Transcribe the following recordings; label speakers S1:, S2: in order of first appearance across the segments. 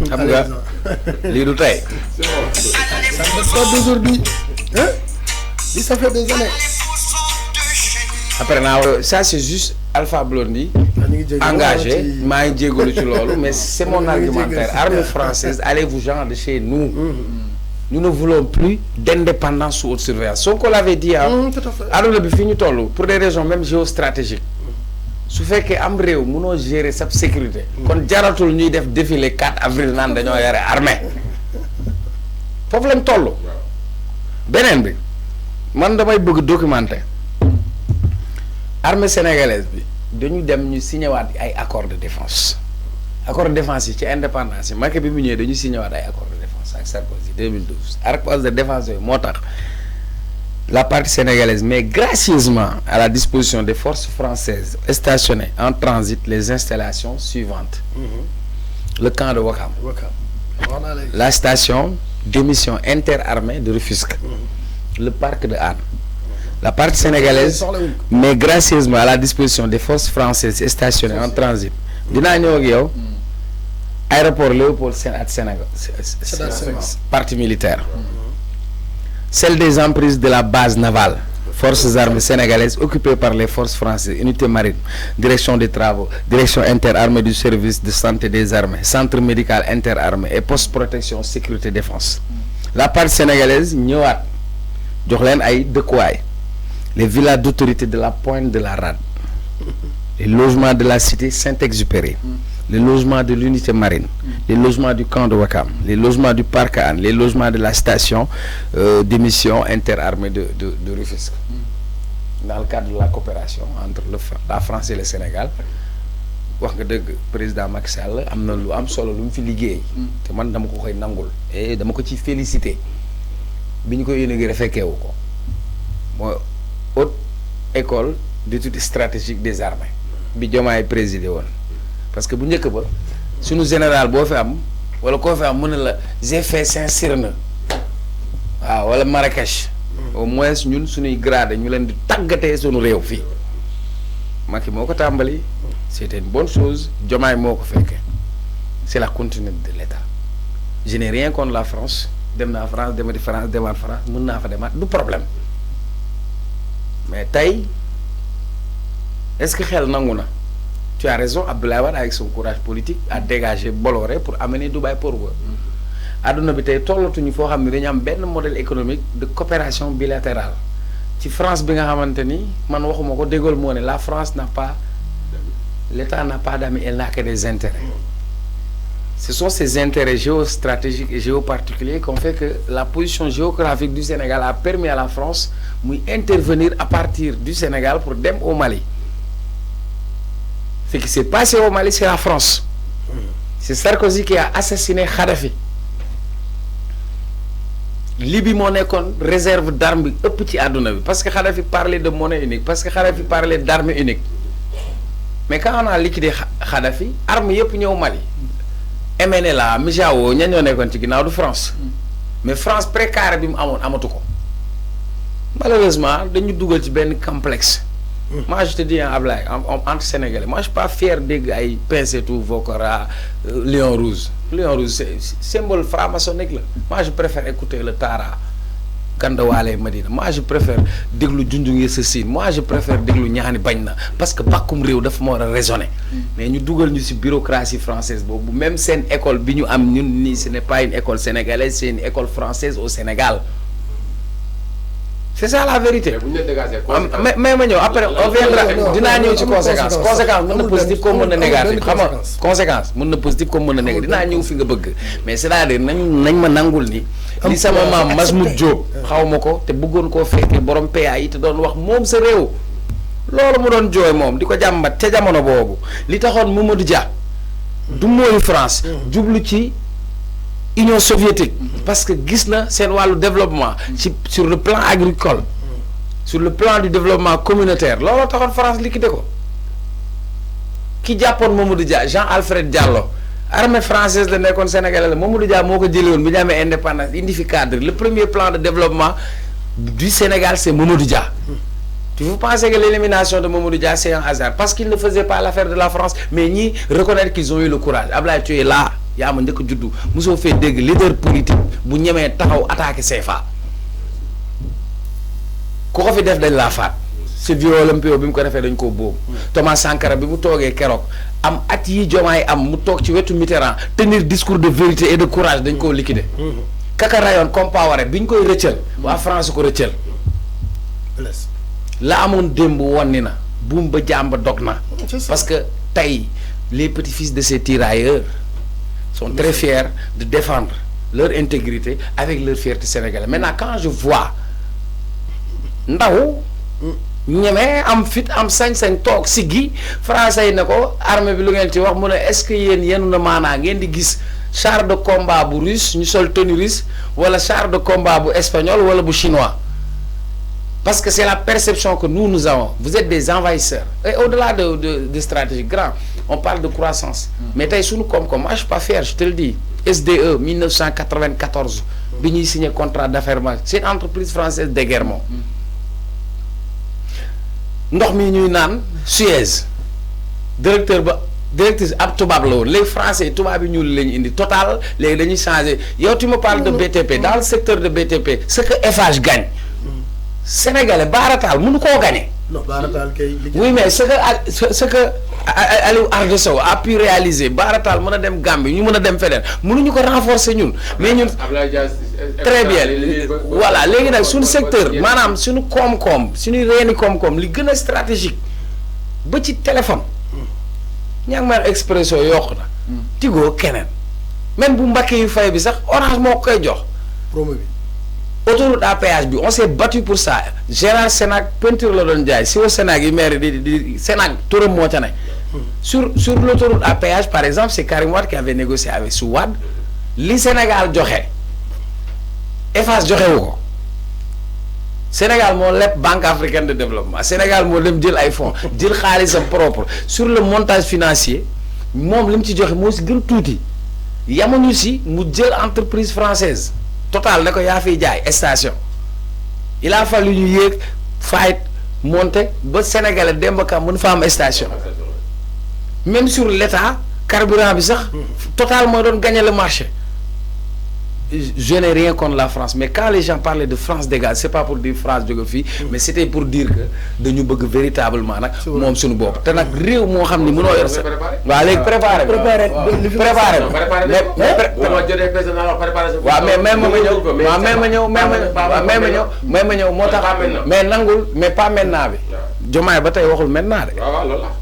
S1: xam nga lii du tey.
S2: Ça ne date pas d'aujourd'hui. Hein? Ça fait des années.
S1: Après ça c'est juste Alpha Blondy engagé maa ngi jégalu ci loolu mais c'est mon argumentaire. Armée française, allez-vous-en de chez nous. Nous ne voulons plus d'indépendance sous haute surveillance. Sonko l'avait dit àdduna bi fi ñu toll pour des raisons même géostratégiques su fekkee am réew mënoo gérer sa sécurité kon jaratul ñuy def défilé 4 avril naan dañoo yore armée foofu lañ toll. beneen bi man damay bëgg documenter armée sénégalaise bi dañu dem ñu signé waat ay accord de défense yi ci indépendance yi Macky bi mu ñëwee dañu signé waat ay accord de défense ak Sarkozy 2012 accord de défense yooyu moo tax la partie sénégalaise met gracieusement à la disposition des forces françaises stationnées en transit les installations suivantes. Le camp de Ouakam, la station d'émission interarmée de Rufisque, le parc de Hann. La partie sénégalaise met gracieusement à la disposition des forces françaises stationnées en transit. Dinaa ñëw ak yow aéroport Léopold Sédar Senghor partie militaire. Celle des emprises de la base navale, forces armées sénégalaises occupées par les forces françaises, unité marine, direction des travaux, direction interarmée du service de santé des armées, centre médical interarmé et poste protection sécurité défense. La partie sénégalaise ñëwaat jox leen ay dëkkuwaay, les villas d'autorité de la Pointe de la Rade, les logements de la cité Saint-Exupéry, les logements de l'unité marine, les logements du camp de Ouakam, les logements du parc Hann, les logements de la station d'émission interarmée de Rufisque. Dans le cadre de la coopération entre la France et le Sénégal, wax nga dëgg président Macky Sall am na lu am solo lu mu fi liggéey. te man dama ko koy nangul et dama ko ci félicité bi ñu koy inauguré fekkeewu ko mooy haute école d'études stratégiques des armées bi Diomaye présidé woon. Parce que bu njëkk ba suñu général boo fi am wala koo fi am mën na la j'ai fait Saint-Cyr waaw wala Marrakech au moins ñun suñuy grade ñu leen di tàggatee suñu réew fii Macky moo ko tàmbali c'était une bonne chose Diomaye moo ko fekkee c'est la continuité de l'État. Je n'ai rien contre la France dem naa France demati France demaat France mën naa fa demaat du problème mais tey est-ce que xel nangu na. Tu as raison, Abdoulaye Wade avec son courage politique a dégagé Bolloré pour amener Dubaï pour eux. Aduna bi tey tollatuñu foo xam ne dañu am benn modèle économique de coopération bilatérale ci France bi nga xamante ni man waxuma ko déggool moo ne la France n'a pas l'État n'a pas d'amis, elle n'a que des intérêts. Ce sont ces intérêts géostratégiques et géoparticuliers qui ont fait que la position géographique du Sénégal a permis à la France muy intervenir à partir du Sénégal pour dem au Mali. Ce qui s'est passé au Mali, c'est la France. C'est Sarkozy qui a assassiné Kadhafi. Libye moo nekkoon réserve d'armes bi ëpp ci àdduna bi parce que Kadhafi parlait de monnaie unique parce que Kadhafi parlait d'armes uniques mais quand on a liquidé Kadhafi armes yëpp ñëw Mali. MNLA Mijao ña ñoo nekkoon ci ginnaaw du France mais France précaré bi mu amoon amatu ko malheureusement dañu dugal ci benn complexe. Moi je te dis Ablaye entre Sénégalais moi je suis pas fier dégg ay Pincetou Vokora Lion Rouge c'est symbole franc-maçonnique la moi je préfère écouter le Tara Gandawaale Madina moi je préfère déglu Junjung Sessine moi je préfère déglu ñaani bañ na parce que bàkkum réew dafa ma war a raisonner mais ñu dugal ñu ci bureaucratie française boobu même seen école bi ñu am ñun nii ce n'est pas une école sénégalaise c'est une école française au Sénégal. C'est ça la vérité. mais ma ñëw après on viendra dinaa ñëw ci conséquence mën na positif comme mën na négatif xam nga conséquence mën na positif comme mën na négatif dinaa ñëw fi nga bëgg mais c'est-à-dire nañ ma nangul ni li sama maam Masmoud Diop xaw ma ko te bëggoon koo fekkee borom PA yi te doon wax moom sa réew loolu mu doon jooy moom di ko jàmbat ca jamono boobu li taxoon Mamadou Dia du mooyu France jublu ci Union soviétique parce que gis na seen wàllu développement sur le plan agricole sur le plan du développement communautaire looloo taxoon France liquidé ko ki jàppoon Mamadou Dia Jean-Alfred Diallo armée française la nekkoon sénégalais la Mamadou Dia moo ko jëlee woon bi ñu amee indépendance indi fi cadre le premier plan de développement du Sénégal c'est Mamadou Dia. Vous pensez que l'élimination de Mamadou Dia c'est un hasard parce qu'il ne faisait pas l'affaire de la France mais ñi reconnaître qu'ils ont eu le courage Ablaye tu es là yaa ma njëkk a juddu mosoo fee dégg leader politique bu ñemee taxaw attaqué CFA ku ko fi def dañ laa faat c'est vieux Olympio bi mu ko defee dañ koo boobu Thomas Sankara bi mu toogee keroog am at yi Diomaye am mu toog ci wetu Mitterrand tenir discours de vérité et de courage dañ koo liquider kaka rayoon Compaoré bi ñu koy rëccal waa France ko rëccal la amoon démb wonni na buum ba jàmba dog na parce que tey les petits-fils de ces tirailleurs sont très fiers de défendre leur intégrité avec leur fierté sénégalaise maintenant quand je vois ndaw ñemee am fit am sañ-sañ toog siggi français yi ne ko armée bi lu ngeen ci wax mu ne est-ce que yéen yenu na maanaa ngeen di gis char de combat bu russe ñu sol tenue russe wala char de combat bu espagnol wala bu chinois parce que c'est la perception que nous avons vous êtes des envahisseurs et au-delà de stratégie grand on parle de croissance mais tey suñu koom-koom moi je suis pas fier je te le dis SDE 1994 bi ñuy signé contrat d'affaires c'est une entreprise française d'éguerrement ndox mi ñuy naan Suez directrice ab tubaab la woon les français tubaab yi ñuul la ñu indi total léegi dañuy changer yow tu me parles de BTP dans le secteur de BTP ce que Eiffage gagne sénégalais baarataal mënu koo gagner.
S2: non baarataal kay.
S1: oui mais ce que Aliou Ardo Sow a pu réaliser baarataal mën a dem Gambie ñu mën a dem feneen mënuñu ko renforcer ñun mais ñun. très bien voilà léegi nag suñu secteur maanaam suñu koom-koom suñu reeni koom-koom li gën a stratégique ba ci téléphone ñaa ngi may Expresso yokk na Tigo keneen même bu Mbacké yu fay bi sax Orange moo koy jox
S2: promo bi
S1: autoroute à péage bi on s'est battu pour ça Gérard Sénac peinture la doon jaay si au Sénac yi maire di Sénac turam moo ca ne sur l'autoroute à péage par exemple c'est Karim Wade qui avait négocié avec su Wade li Sénégal joxe Eiffage joxewu ko Sénégal moo leb Banque africaine de développement Sénégal moo dem jël ay fonds jël xaalisam propre sur le montage financier moom li mu ci joxe moo si gën tuuti yamuñu si mu jël entreprise française Total ne ko yaa fiy jaay station il a fallu ñu yéeg fayit monter ba Sénégalais Demba Ka mën fa am station même sur l'état carburant bi sax Total moo doon gagner le marché je n'ai rien contre la France mais quand les gens parlaient de France dégage c'est pas pour dire France jóge fii mais c'était pour dire que dañu bëgg véritablement nag moom suñu bopp te nag réew moo xam ni mënoo yor sa waaw léegi préparé waaw mais même ma ñëw moo tax mais nangul mais pas maintenant bi Diomaye ba tey waxul maintenant de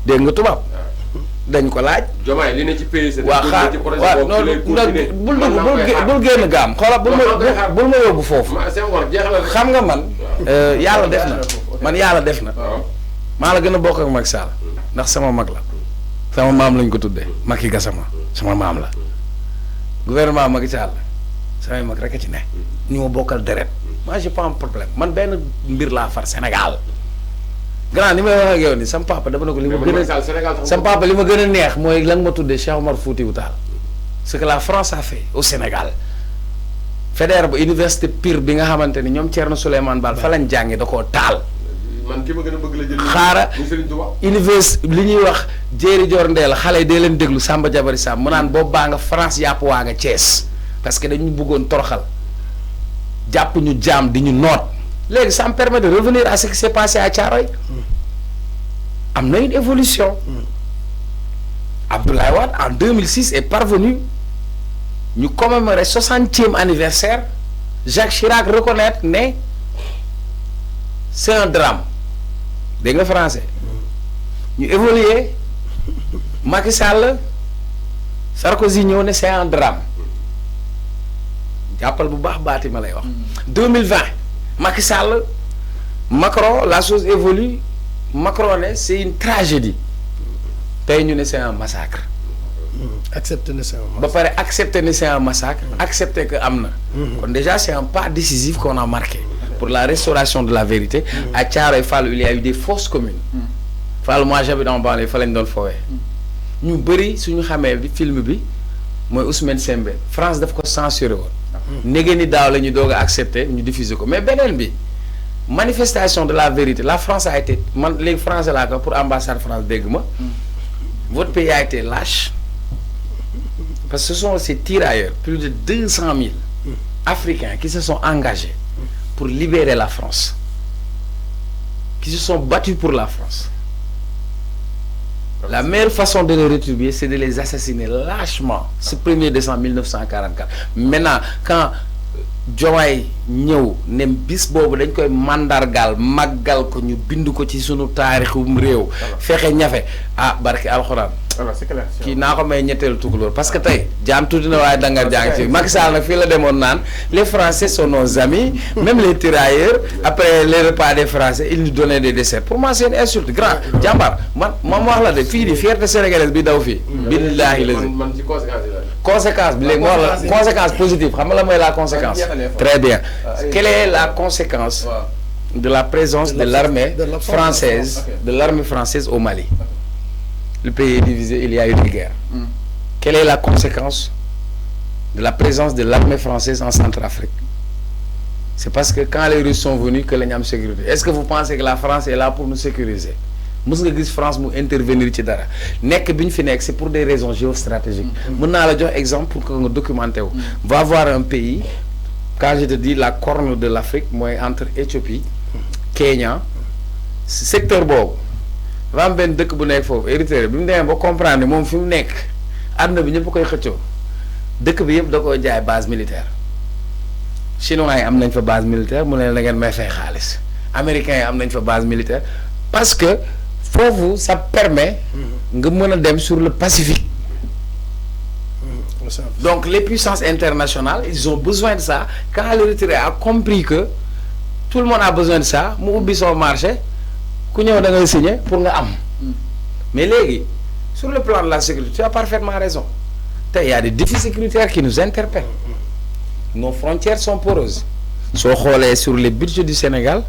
S1: dégg nga tubaab dañ ko laaj.
S3: Diomaye li ne ci pays.
S1: waa xaar waaw non bul génn gaam xoolal bul ma yóbbu foofu. xam nga man. yàlla def na man yàlla def na. maa la gën a bokk ak Macky Sall ndax sama mag la. sama maam lañ ko tuddee Macky Gassama sama maam la. gouvernement Macky Sall samay mag rek a ci ne. ñu ma bokkal deret. moi j'ai pas un problème man benn mbir laa far Sénégal. grand ni may wax ak yow ni sama papa dama ne ko li ma gën a sama papa li ma gën a neex mooy lan ma tuddee Cheikh Omar Foutiyou Tall ce que la France a fait au Sénégal fédère ba université Pire bi nga xamante ni ñoom Thierno Souleymane Baal fa lañ jàngi da koo taal.
S3: man ki ma gën a bëgg la jël
S1: xaara université li ñuy wax Jéeri Joor Ndeel xale yi dee leen déglu Samba Jabari Samb mu naan boobu baa nga France yàpp waa nga Thiès parce que dañu bëggoon toroxal jàpp ñu jaam di ñu noot. léegi ça me permet de revenir à ce qui s'est passé à Thiaroye am na une évolution Abdoulaye Wade en 2006 est parvenu ñu commémorer 60e anniversaire Jacques Chirac reconnaître ne c'est un drame dégg nga français ñu évoluer Macky Sall Sarkozy ñëw ne c'est un drame jàppal bu baax baati ma lay wax 2020 Macky Sall Macron la chose évolue Macron ne c'est une tragédie tey ñu ne c'est un massacre.
S2: accepter ne c'est un massacre
S1: ba pare accepter ne c'est un massacre. accepter que am na. kon déjà c'est un pas décisif qu'on a marqué pour la restauration de la vérité. à Thiaroye Fallou il y a eu des fosses communes. Fallou moi j'habite en banlieue fa lañ doon foowee. ñu bëri suñu xamee bi film bi mooy Ousmane Sembène France daf ko censuré woon. négé ni daaw la ñu doog a accepter ñu diffuser ko mais beneen bi manifestation de la vérité la France a été man léegi français laa ko pour ambassade France dégg ma votre pays a été lâche Parce que ce sont ces tirailleurs, plus de 200 000 Africains qui se sont engagés pour libérer la France, qui se sont battus pour la France. La meilleure façon de les rétribuer, c'est de les assassiner lâchement ce 1er décembre 1944. Maintenant, quand Diomaye ñëw ne bis boobu dañ koy mandargal màggal ko ñu bind ko ci sunu taarixum réew fexe ñafe barke alxuraan kii naa ko may ñetteelu tukulóor parce que tey jaam tuuti na waaye dangar jàng ci Macky Sall nag fii la demoon naan les Français sont nos amis même les tirailleurs après les repas des Français ils nous donnaient des desserts pour moi c'est une insulte grand jàmbaar man wax la de fii di fierté sénégalaise bi daw fii billaahi la
S3: man ci
S1: conséquence bi léegi moo wax la conséquence positive xam nga la mooy la conséquence très bien quelle est la conséquence de la présence de l'armée française au Mali? Le pays est divisé, il y a eu une guerre. Quelle est la conséquence de la présence de l'armée française en Centrafrique? C'est parce que quand les Russes sont venus que l'on a sécurité. Est-ce que vous pensez que la France est là pour nous sécuriser? Mës nga gis France mu intervenir ci dara nekk bi ñu fi nekk c'est pour des raisons géostratégiques. Mën naa la jox exemple pour que nga documenté wu. Va voir un pays, quand je te dis la corne de l'Afrique mooy entre Éthiopie Kenya secteur boobu dafa am benn dëkk bu nekk foofu Érythrée bi mu demee ba comprendre moom fi mu nekk àdduna bi ñëpp koy xëccoo dëkk bi yëpp da koy jaay base militaire chinois yi am nañ fa base militaire mu ne la ngeen may fay xaalis américains yi am nañ fa base militaire parce que foofu ça permet nga mën a dem sur le Pacifique. Donc les puissances internationales ils ont besoin de ça quand l'Érythrée a compris que tout le monde a besoin de ça mu ubbi son marché ku ñëw da ngay signer pour nga am mais léegi sur le plan de la sécurité tu as parfaitement raison tey y a des défis sécuritaires qui nous interpellent nos frontières sont poreuses soo xoolee sur les budgets du Sénégal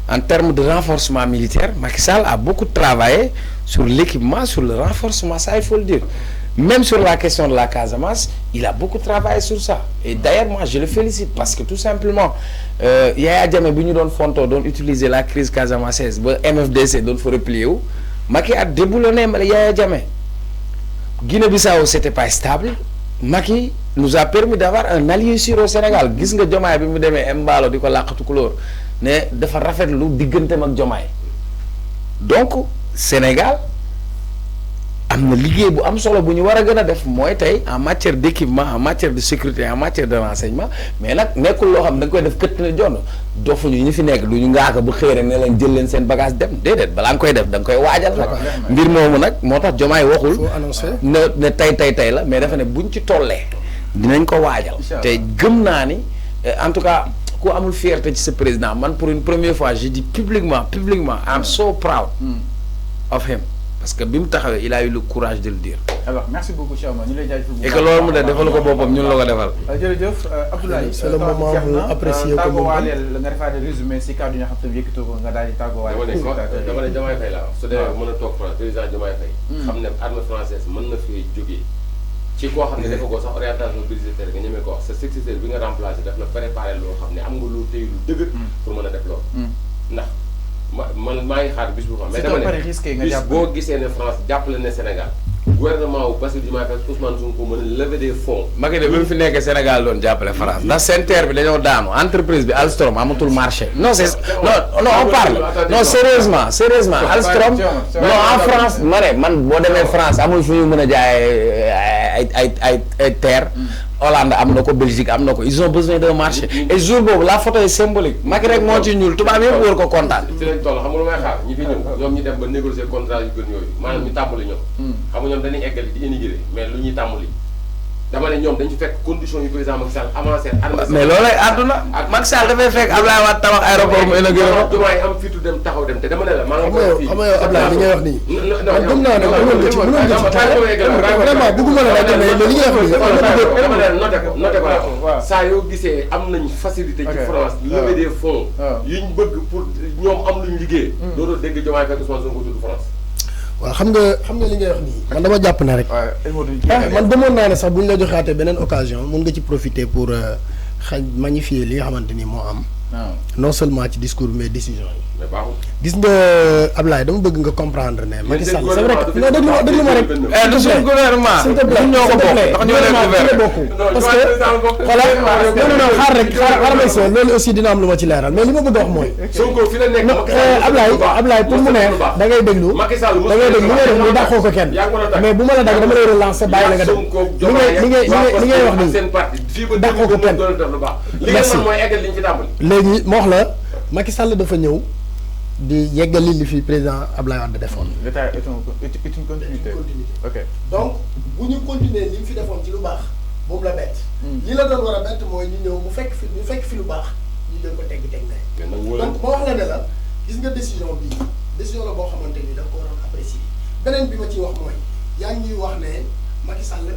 S1: en termes de renforcement militaire Macky Sall a beaucoup travaillé sur l'équipement sur le renforcement ça il faut le dire même sur la question de la Casamance il a beaucoup travaillé sur ça et d'ailleurs moi je le félicite parce que tout simplement Yaya Jammeh bi ñu doon fontoo doon utiliser la crise casamançaise ba MFDC doon fa replier wu Macky a déboulonné Yaya Jammeh Guinée-Bissau c'était pas stable Macky nous a permis d'avoir un allié sûr au Sénégal gis nga Diomaye bi mu demee Embalo di ko làqatu couleur ne dafa rafetlu digganteem ak Diomaye donc Sénégal am na liggéey bu am solo bu ñu war a gën a def mooy tey en matière d'équipement en matière de sécurité en matière de renseignement mais nag nekkul loo xam da nga koy def këtt na jonn dofuñu ñu fi nekk du ñu ngaaka bu xëy rek ne leen jël leen seen bagage dem déedéet balaa nga koy def da nga koy waajal nag mbir moomu nag moo tax Diomaye waxul ne tey la mais dafa ne buñ ci tollee dinañ ko waajal te gëm naa ni en tout cas ku amul fierté ci sa président man pour une première fois je dis publiquement I'm so proud of him parce que bi mu taxawee il a eu le courage de le dire.
S4: alors merci beaucoup Cheikh Oumar ñu lay jaajëfal bu baax
S1: et que loolu mu de defal ko boppam ñun la ko defal.
S4: jërëjëf Abdoulaye.
S2: c'est le moment mu apprécier ko moom
S4: tàggoowaale nga defaat résumé si kàddu yi nga xam te yëkkatoo ko nga daal di tàggoowaale.
S3: dama ne Diomaye Faye la su dee mën a toog France président Diomaye Faye. xam ne armée française mën na fi jógee. ci koo xam ne dafa ko sax orientation budgétaire nga ñemee ko wax sa successeur bi nga remplacé daf la préparé loo xam ne am nga lu tey lu dëgër. pour mën a def loolu. ndax man maa ngi xaar bis bu xam mais dama ne bis boo gisee ne France jàppale ne Sénégal gouvernement wu Bassirou Diomaye Faye Ousmane Sonko mën a lever des fonds.
S1: Macky de bi mu fi nekkee Sénégal doon jàppale France ndax seen terre bi dañoo daanu entreprise bi Alstom amatul marché non c'est non on parle non sérieusement Alstom non en France ma ne man boo demee France amul fu ñu mën a jaay ay terre Hollande am na ko Belgique am na ko ils ont besoin d'un marché et jour boobu la photo est symbolique Macky rek moo ci ñuul tubaab yëpp wër ko kontaan.
S3: ci lañ toll xam nga lu may xaar ñi fi ñëw ñoom ñu dem ba négocier contrat yu gën yooyu maanaam ñu tàmbali ñoom. xam nga ñoom dañuy eggali di inaugurer mais lu ñuy tàmbali dama ne ñoom dañu fi fekk condition yu président Macky Sall avancé.
S1: mais loolay àdduna Macky Sall dafay fekk Abdoulaye Wade tabax aéroport mu inauguré ko.
S3: Diomaye am fitu dem taxaw dem te dama ne la maa ngi koy fii
S2: xam nga yow Abdoulaye li ngay wax nii man gëm naa ne mënoon nga ci vraiment bëgguma la laaj mais li ngay wax nii
S3: dama ne noté ko saa yoo gisee am nañ facilité ci France lever des fonds yuñ bëgg pour ñoom am luñ liggéey dootoo dégg Diomaye fekk Ousmane Sonko tudd France.
S2: waaw xam nga li ngay wax nii man dama jàpp ne rek man demoon naa ne sax bu ñu la joxaatee beneen occasion mun nga ci profiter pour magnifier li nga xamante ni moo am non seulement ci discours mais décision yi.
S3: mais baaxul.
S2: gis nga Ablaye dama bëgg nga comprendre ne Macky Sall c'est vrai que non déglu ma rek.
S1: du suñu gouvernement.
S2: s'il te plaît
S1: ñoo ko bokk ndax ñoo leen gouvernement.
S2: parce que xoolal non xaar rek xaar loolu aussi dina am lu ma ci leeral mais li ma bëgg a wax mooy.
S3: Sonko fi la nekk
S2: Ablaye pour mu ne da ngay déglu da ngay déglu li ngay def mu dàqoo ko kenn mais bu ma la dagg dama lay relancer bàyyi la nga dem li ngay wax nii dàqoo ko kenn merci léegi ma wax la Macky Sall dafa ñëw di yeggali li fi président Ablaye Wade defoon.
S4: L'État est une continuité. Ok.
S2: donc bu ñu continuer li mu fi defoon ci lu baax moom la bett. li la doon war a bett mooy ñu ñëw mu fekk fi lu baax ñu leen ko teg na donc ma wax la ne la gis nga décision bii décision la boo xamante ni da nga ko waroon apprécier beneen bi ma ciy wax mooy yaa ngi ñuy wax ne Macky Sall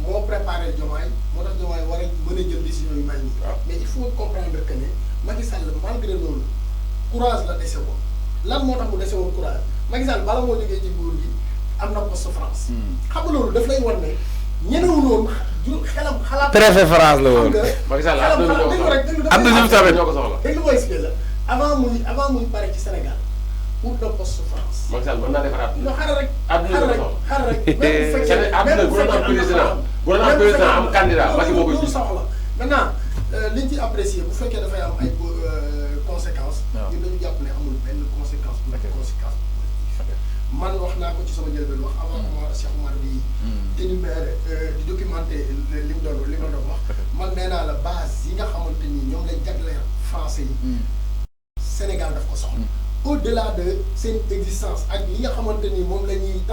S2: moo préparé Diomaye moo tax Diomaye war a mën a jël décision yu mel nii. mais il faut comprendre que ne Macky Sall malgré loolu courage la dese woon lan moo tax mu dese woon courage Macky Sall bala moo jógee ci nguur gi am na poste France. xam nga loolu daf lay wan ne ñenewul woon xelam xalaat.
S1: préfet France la woon.
S3: Macky Sall
S1: am na ñu tamit
S3: ñoo ko soxla.
S2: dégg nga mooy expliqué la avant muy pare ci Sénégal pour le poste France.
S3: Macky Sall mën naa defaraat.
S2: non xaaral rek.
S3: àdduna bi soxla
S2: xaaral rek même bu fekkee
S3: bu doon am président am candidat Macky moo ko ji.
S2: soxla maintenant liñ ci apprécié bu fekkee dafay am ay conséquences. ñun dañu jàpp ne amul benn conséquence bu conséquence positive. man wax naa ko ci sama njëlbeen wax avant moi Cheikh Oumar di énumérer di documenter li mu doon wax man nee naa la base yi nga xamante ni ñoom lañ jagleel français yi Sénégal daf ko soxla au-delà de seen existence ak li nga xamante ni moom la ñuy